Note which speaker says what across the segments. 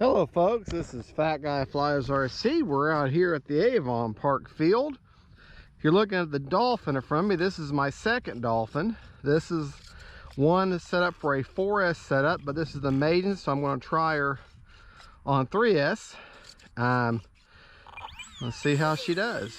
Speaker 1: Hello folks, this is Fat Guy Flies RC. We're out here at the Avon Park field. If you're looking at the Dolphin in front of me, this is my second Dolphin. This is one that's set up for a 4S setup, but this is the maiden, so I'm going to try her on 3S. Let's see how she does.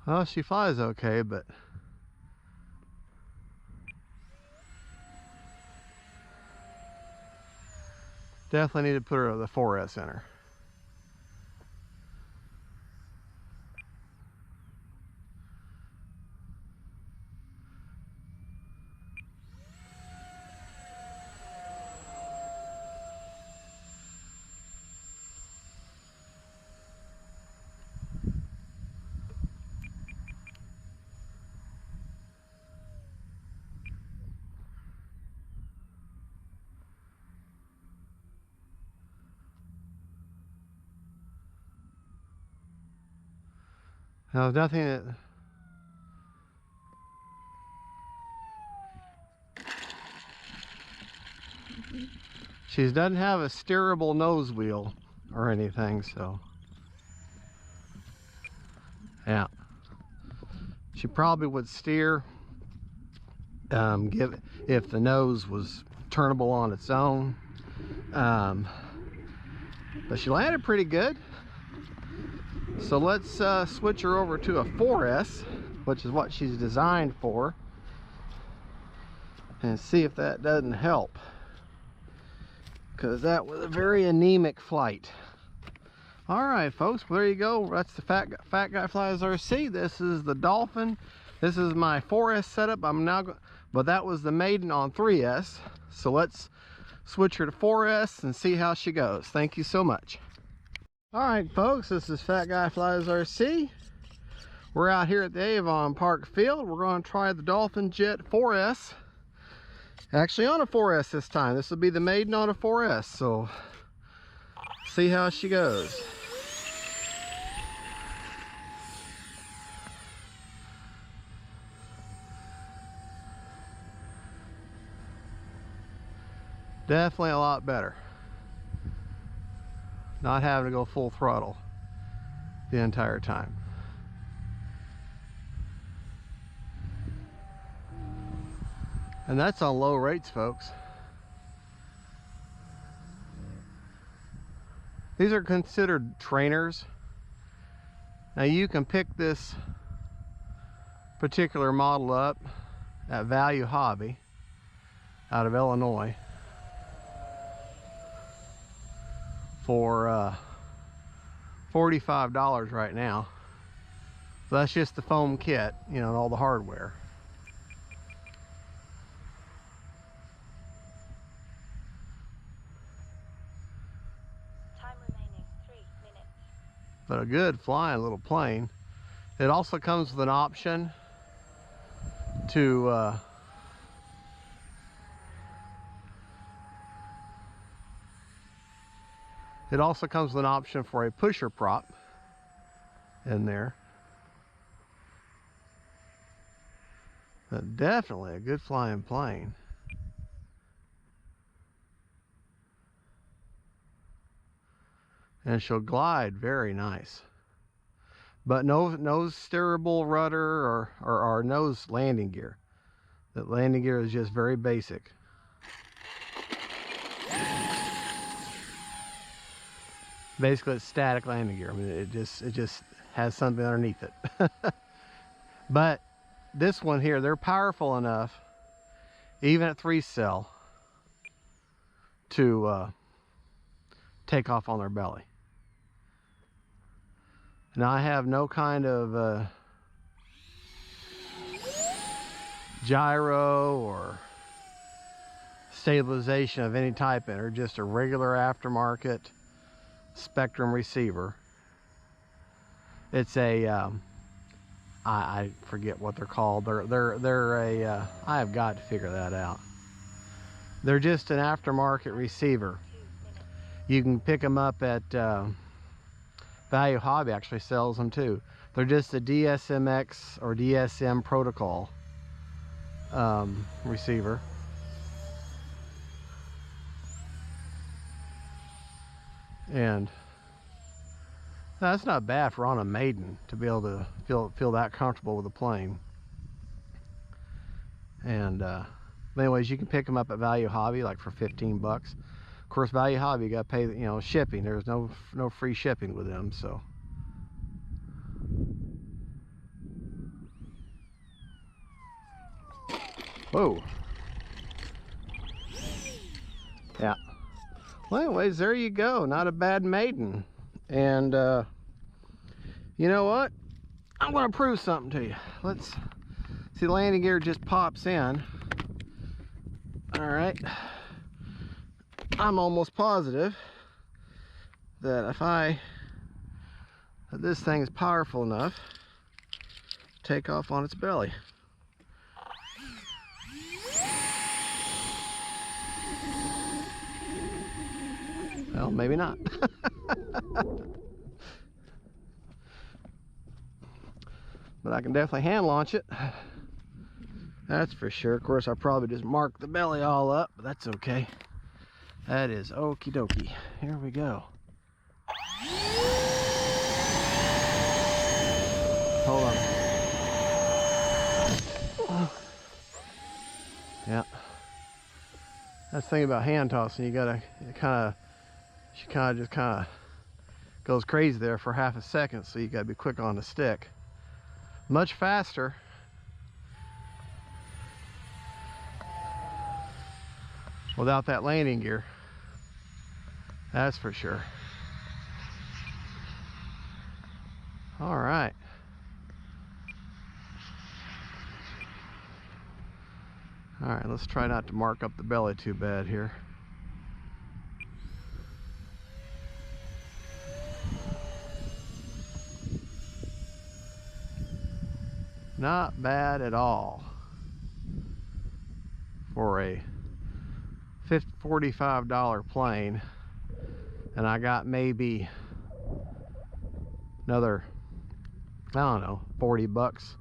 Speaker 1: Well, she flies okay, but definitely need to put her with the 4S in her. Now, nothing that she doesn't have a steerable nose wheel or anything, so yeah, she probably would steer if the nose was turnable on its own, but she landed pretty good. So let's switch her over to a 4S, which is what she's designed for, and see if that doesn't help, because that was a very anemic flight. All right, folks, well, there you go. That's the Fat Guy Flies RC. This is the Dolphin. This is my 4S setup. But that was the maiden on 3S. So let's switch her to 4S and see how she goes. Thank you so much. All right, folks, this is Fat Guy Flies RC. We're out here at the Avon Park field. We're going to try the Dolphin Jet 4S. Actually on a 4S this time. This will be the maiden on a 4S. So see how she goes. Definitely a lot better. Not having to go full throttle the entire time. And that's on low rates, folks. These are considered trainers. Now you can pick this particular model up at Value Hobby out of Illinois for $45 right now. So that's just the foam kit, you know, and all the hardware.
Speaker 2: Time remaining 3 minutes.
Speaker 1: But a good flying little plane. It also comes with an option to for a pusher prop in there. But definitely a good flying plane. And she'll glide very nice. But no steerable rudder or nose landing gear. That landing gear is just very basic. Basically, it's static landing gear. I mean, it just has something underneath it. But this one here, they're powerful enough, even at 3-cell, to take off on their belly. Now I have no kind of gyro or stabilization of any type in her, just a regular aftermarket Spectrum receiver. It's a I forget what they're called. They're a I have got to figure that out. They're just an aftermarket receiver. You can pick them up at Value Hobby. Actually sells them too. They're just a DSMX or DSM protocol receiver. And that's not bad for on a maiden to be able to feel that comfortable with a plane. And anyways, you can pick them up at Value Hobby like for 15 bucks. Of course, Value Hobby, you got to pay, you know, shipping. There's no free shipping with them. So whoa, yeah. Well, anyways, there you go. Not a bad maiden. And you know what? I'm going to prove something to you. Let's see. The landing gear just pops in. All right. I'm almost positive that that this thing is powerful enough to take off on its belly. Well, maybe not. But I can definitely hand launch it. That's for sure. Of course, I probably just marked the belly all up, but that's okay. That is okie dokie. Here we go. Hold on. Yeah. That's the thing about hand tossing. You gotta she kind of goes crazy there for half a second, so you gotta be quick on the stick. Much faster without that landing gear. That's for sure. All right. All right, let's try not to mark up the belly too bad here. Not bad at all for a $45 plane. And I got maybe another, I don't know, 40 bucks.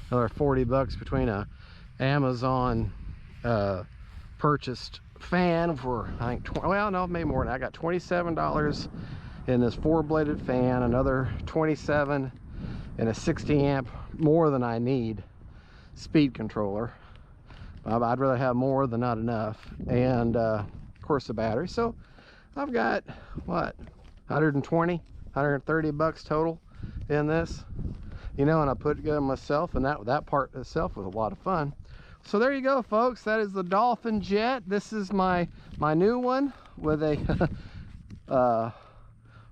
Speaker 1: Another 40 bucks between a Amazon purchased fan for, I think, well, no, maybe more than that. I got $27 in this 4-bladed fan, another 27 and a 60 amp, more than I need, speed controller. I'd rather have more than not enough. And of course the battery. So I've got what, 120, 130 bucks total in this, you know, and I put it together myself, and that part itself was a lot of fun. So there you go, folks. That is the Dolphin Jet. This is my new one with a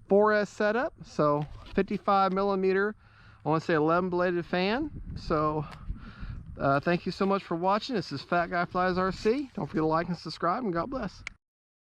Speaker 1: 4S setup. So 55 millimeter, I want to say 11 bladed fan. So thank you so much for watching. This is Fat Guy Flies RC. Don't forget to like and subscribe, and God bless.